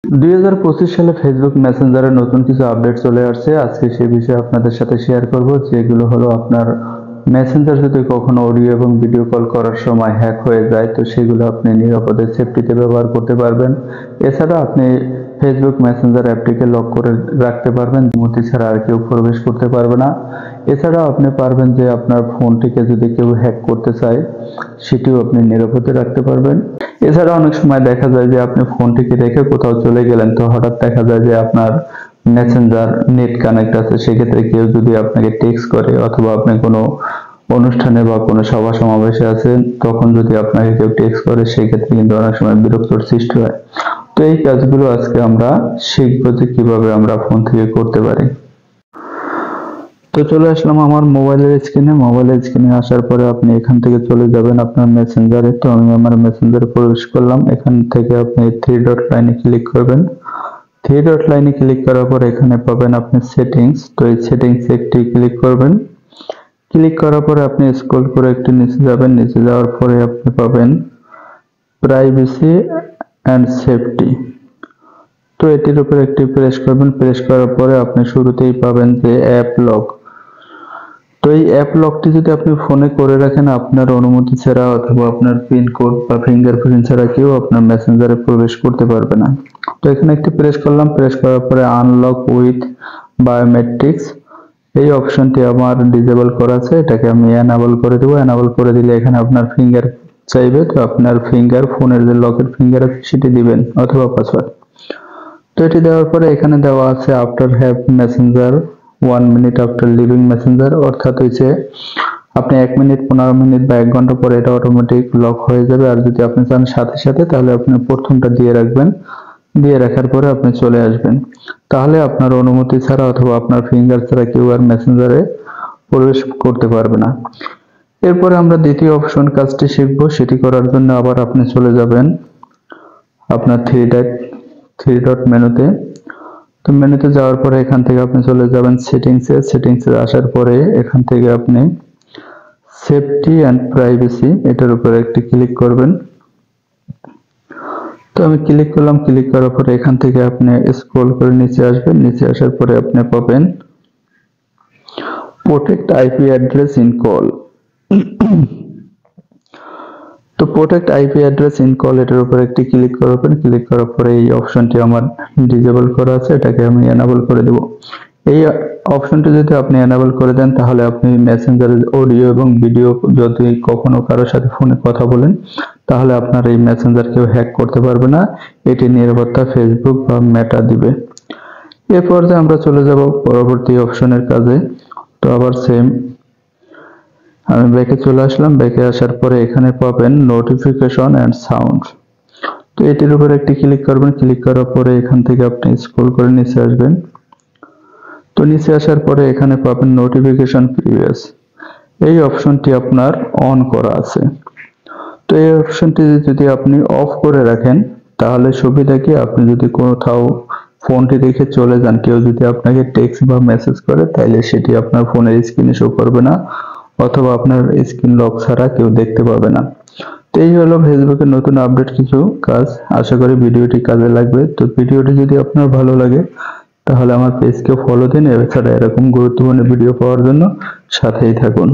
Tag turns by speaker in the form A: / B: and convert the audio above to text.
A: 2025 সালে ফেসবুক মেসেঞ্জারে নতুন কিছু আপডেট চলে আসছে। আজকে সেই বিষয়ে আপনাদের সাথে শেয়ার করব, যেগুলো হলো আপনার মেসেঞ্জার যদি কখনো অডিও এবং ভিডিও কল করার সময় হ্যাক হয়ে যায়, তো সেগুলো আপনি নিরাপদে সেফটিতে ব্যবহার করতে পারবেন। এছাড়া আপনি ফেসবুক মেসেঞ্জার অ্যাপটিকে লক করে রাখতে পারবেন, অনুমতি ছাড়া আর কেউ প্রবেশ করতে পারবে না। এছাড়াও আপনি পারবেন যে আপনার ফোনটিকে যদি কেউ হ্যাক করতে চায়, সেটিও আপনি নিরাপদে রাখতে পারবেন। এছাড়া অনেক সময় দেখা যায় যে আপনি ফোনটিকে রেখে কোথাও চলে গেলেন, তো হঠাৎ দেখা যায় যে আপনার মেসেঞ্জার নেট কানেক্ট আছে, সেক্ষেত্রে কেউ যদি আপনাকে টেক্সট করে অথবা আপনি কোনো অনুষ্ঠানে বা কোনো সভা সমাবেশে আছেন, তখন যদি আপনাকে কেউ টেক্সট করে, সেক্ষেত্রে কিন্তু অনেক সময় বিরক্তির সৃষ্টি হয়। তো এই কাজগুলো আজকে আমরা শিখবো যে কিভাবে আমরা ফোন থেকে করতে পারি। তো চলে আসলাম আমার মোবাইলের স্ক্রিনে আসার পরে আপনি এখান থেকে চলে যাবেন আপনার মেসেঞ্জারে। তো আমি আমার মেসেঞ্জারে প্রবেশ করলাম। এখান থেকে আপনি থ্রি ডট লাইনে ক্লিক করবেন। থ্রি ডট লাইনে ক্লিক করার পর এখানে পাবেন আপনি সেটিংস। তো এই সেটিংসে একটি ক্লিক করবেন। ক্লিক করার পরে আপনি স্ক্রল করে একটু নিচে যাবেন। নিচে যাওয়ার পরে আপনি পাবেন প্রাইভেসি অ্যান্ড সেফটি। তো এটির উপর একটি প্রেস করবেন। প্রেস করার পরে আপনি শুরুতেই পাবেন যে অ্যাপ লক। তো এই অ্যাপ লকটি যদি আপনি ফোনে করে রাখেন, আপনার অনুমতি ছাড়া অথবা আপনার পিন কোড বা ফিঙ্গারপ্রিন্ট ছাড়া কেউ আপনার মেসেঞ্জারে প্রবেশ করতে পারবে না। তো এখানে একটি প্রেস করলাম। প্রেস করার পরে আনলক উইথ বায়োমেট্রিক্স এই অপশনটি আমার ডিসেবল করা আছে, এটাকে আমি এনাবল করে দেবো। এনাবল করে দিলে এখানে আপনার ফিঙ্গার চাইবে, তো আপনার ফিঙ্গার, ফোনের যে লকের ফিঙ্গার আছে সেটি দিবেন অথবা পাসওয়ার্ড। তো এটি দেওয়ার পরে এখানে দেওয়া আছে after have Messenger 1 minute after leaving Messenger, অর্থাৎ হচ্ছে আপনি 1 মিনিট, 15 মিনিট বা 1 ঘন্টা পরে এটা অটোমেটিক লক হয়ে যাবে। আর যদি আপনি চান সাথে সাথে, তাহলে আপনি প্রথমটা দিয়ে রাখবেন। দিয়ে রাখার পরে আপনি চলে আসবেন। তাহলে আপনার অনুমতি ছাড়া অথবা আপনার ফিঙ্গার ছাড়া কেউ আর মেসেঞ্জারে প্রবেশ করতে পারবে না। এরপরে আমরা দ্বিতীয় অপশন কাজটি শিখবো। সেটি করার জন্য আবার আপনি চলে যাবেন আপনার থ্রি ডট মেনুতে। তো মেনুতে যাওয়ার পরে এখান থেকে আপনি চলে যাবেন সেটিংসে আসার পরে এখান থেকে আপনি সেফটি অ্যান্ড প্রাইভেসি এটার উপরে একটি ক্লিক করবেন। তো আমি ক্লিক করলাম। ক্লিক করার পরে এখান থেকে আপনি স্ক্রল করে নিচে আসবেন। নিচে আসার পরে আপনি পাবেন protect IP address in call. তো protect IP address in call এটার উপর একটি ক্লিক করবেন। ক্লিক করার পরে এই অপশনটি আমার ডিসেবল করা আছে, এটাকে আমি এনাবল করে দেব। এই অপশনটি যদি আপনি এনাবল করে দেন, তাহলে আপনি মেসেঞ্জারের অডিও এবং ভিডিও যদি কখনো কারোর সাথে ফোনে কথা বলেন, তাহলে আপনার এই মেসেঞ্জার কেউ হ্যাক করতে পারবে না। এটি নিরাপত্তা ফেসবুক বা মেটা দিবে। এরপর যে আমরা চলে যাব পরবর্তী অপশনের কাজে। তো আবার সেম আমি ব্যাকে চলে আসলাম। ব্যাকে আসার পরে এখানে পাবেন নোটিফিকেশন এন্ড সাউন্ড। তো এটির উপর একটি ক্লিক করবেন। ক্লিক করার পরে এখান থেকে আপনি স্ক্রল করে নিচে আসবেন। তো নিচে আসার পরে এখানে পাবেন নোটিফিকেশন প্রিভিয়াস। এই অপশনটি আপনার অন করা আছে। তো এই অপশনটি যদি আপনি অফ করে রাখেন, তাহলে সুবিধা কি, আপনি যদি কোথাও ফোনটি রেখে চলে যান, কেউ যদি আপনাকে টেক্সট বা মেসেজ করে, তাহলে সেটি আপনার ফোনের স্ক্রিনে শো করবে না, অথবা আপনার স্ক্রিন লক ছাড়া কেউ দেখতে পাবে না। তো এই হলো ফেসবুকের নতুন আপডেট কিছু কাজ। আশা করি ভিডিওটি কাজে লাগবে। তো ভিডিওটি যদি আপনার ভালো লাগে, তাহলে আমার পেজকে ফলো দিন। এছাড়া এরকম গুরুত্বপূর্ণ ভিডিও পাওয়ার জন্য সাথেই থাকুন।